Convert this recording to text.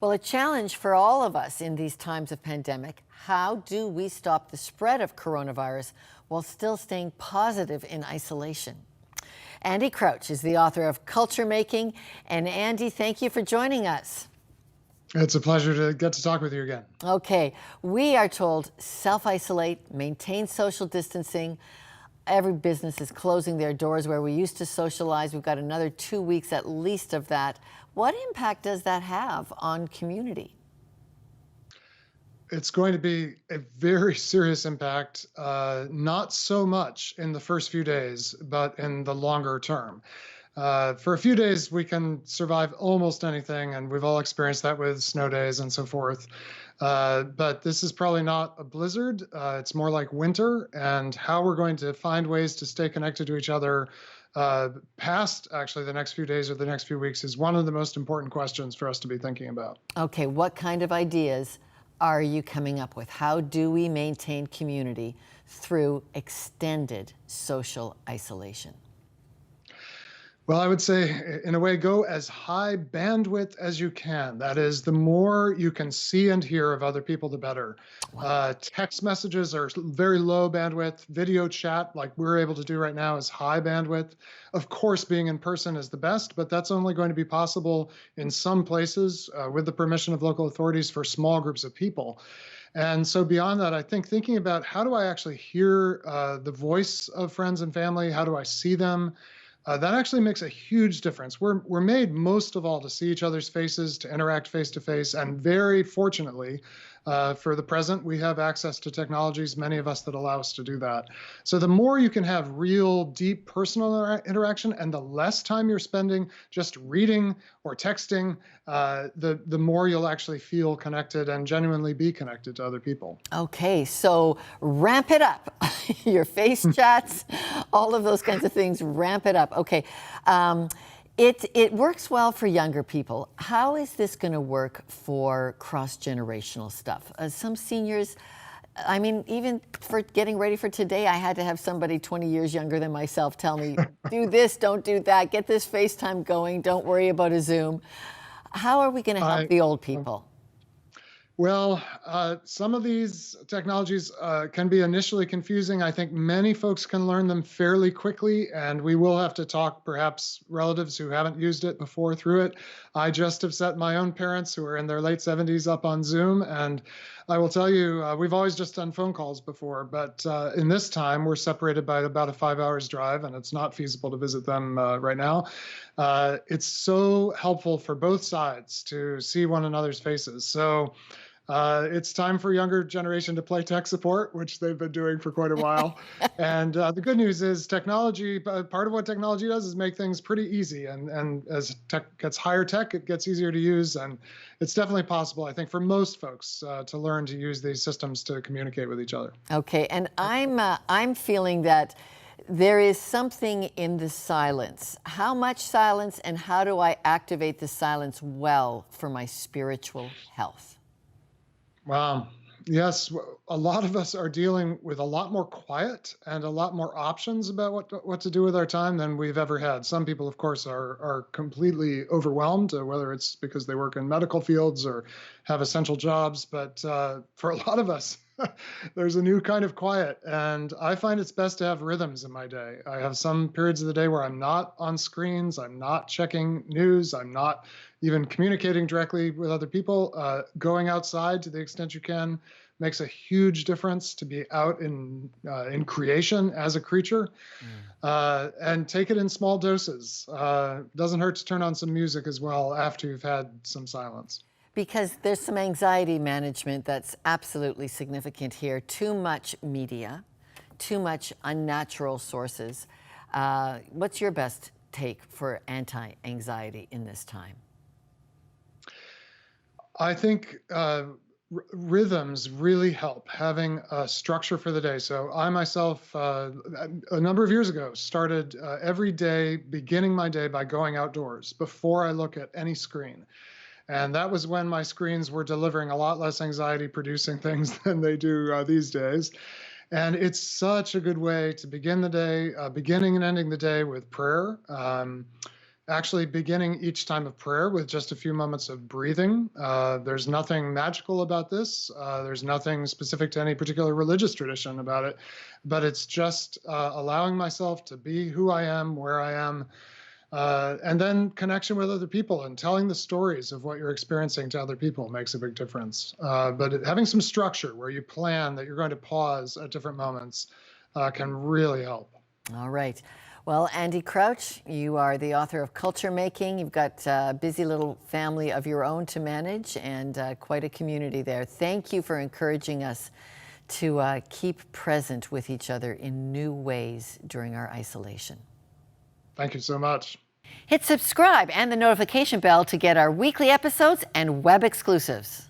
Well, a challenge for all of us in these times of pandemic. How do we stop the spread of coronavirus while still staying positive in isolation? Andy Crouch is the author of Culture Making. And Andy, thank you for joining us. It's a pleasure to get to talk with you again. Okay, we are told self-isolate, maintain social distancing. Every business is closing their doors where we used to socialize. We've got another 2 weeks at least of that. What impact does that have on community? It's going to be a very serious impact, not so much in the first few days, but in the longer term. For a few days, we can survive almost anything, and we've all experienced that with snow days and so forth. But this is probably not a blizzard. It's more like winter, and how we're going to find ways to stay connected to each other past actually the next few days or the next few weeks is one of the most important questions for us to be thinking about. Okay, what kind of ideas are you coming up with? How do we maintain community through extended social isolation? Well, I would say, in a way, go as high bandwidth as you can. That is, the more you can see and hear of other people, the better. Wow. Text messages are very low bandwidth. Video chat, like we're able to do right now, is high bandwidth. Of course, being in person is the best, but that's only going to be possible in some places with the permission of local authorities for small groups of people. And so beyond that, I think thinking about how do I actually hear the voice of friends and family? How do I see them? That actually makes a huge difference. We're made most of all to see each other's faces, to interact face to face, and very fortunately, for the present, we have access to technologies, many of us, that allow us to do that. So the more you can have real, deep personal interaction, and the less time you're spending just reading or texting, the more you'll actually feel connected and genuinely be connected to other people. Okay, so ramp it up. Your face chats, all of those kinds of things, ramp it up. Okay. It works well for younger people. How is this going to work for cross-generational stuff? Some seniors, I mean, even for getting ready for today, I had to have somebody 20 years younger than myself tell me, do this, don't do that, get this FaceTime going, don't worry about a Zoom. How are we going to help the old people? Well, some of these technologies can be initially confusing. I think many folks can learn them fairly quickly, and we will have to talk perhaps relatives who haven't used it before through it. I just have set my own parents who are in their late 70s up on Zoom, and I will tell you, we've always just done phone calls before, but in this time, we're separated by about a 5 hours drive, and it's not feasible to visit them right now. It's so helpful for both sides to see one another's faces. So it's time for younger generation to play tech support, which they've been doing for quite a while. And the good news is technology, part of what technology does is make things pretty easy. And as tech gets higher tech, it gets easier to use. And it's definitely possible, I think, for most folks to learn to use these systems to communicate with each other. Okay, and I'm feeling that there is something in the silence. How much silence, and how do I activate the silence well for my spiritual health? Wow. Yes, a lot of us are dealing with a lot more quiet and a lot more options about what to do with our time than we've ever had. Some people, of course, are completely overwhelmed, whether it's because they work in medical fields or have essential jobs. But for a lot of us, there's a new kind of quiet, and I find it's best to have rhythms in my day. I have some periods of the day where I'm not on screens, I'm not checking news, I'm not even communicating directly with other people. Going outside to the extent you can makes a huge difference. To be out in creation as a creature, and take it in small doses. Doesn't hurt to turn on some music as well after you've had some silence. Because there's some anxiety management that's absolutely significant here. Too much media, too much unnatural sources. What's your best take for anti-anxiety in this time? I think rhythms really help, having a structure for the day. So I myself, a number of years ago, started every day, beginning my day by going outdoors before I look at any screen. And that was when my screens were delivering a lot less anxiety producing things than they do these days. And it's such a good way to begin the day, beginning and ending the day with prayer. actually beginning each time of prayer with just a few moments of breathing. There's nothing magical about this. There's nothing specific to any particular religious tradition about it, but it's just allowing myself to be who I am, where I am, and then connection with other people and telling the stories of what you're experiencing to other people makes a big difference. But having some structure where you plan that you're going to pause at different moments can really help. All right. Well, Andy Crouch, you are the author of Culture Making. You've got a busy little family of your own to manage and quite a community there. Thank you for encouraging us to keep present with each other in new ways during our isolation. Thank you so much. Hit subscribe and the notification bell to get our weekly episodes and web exclusives.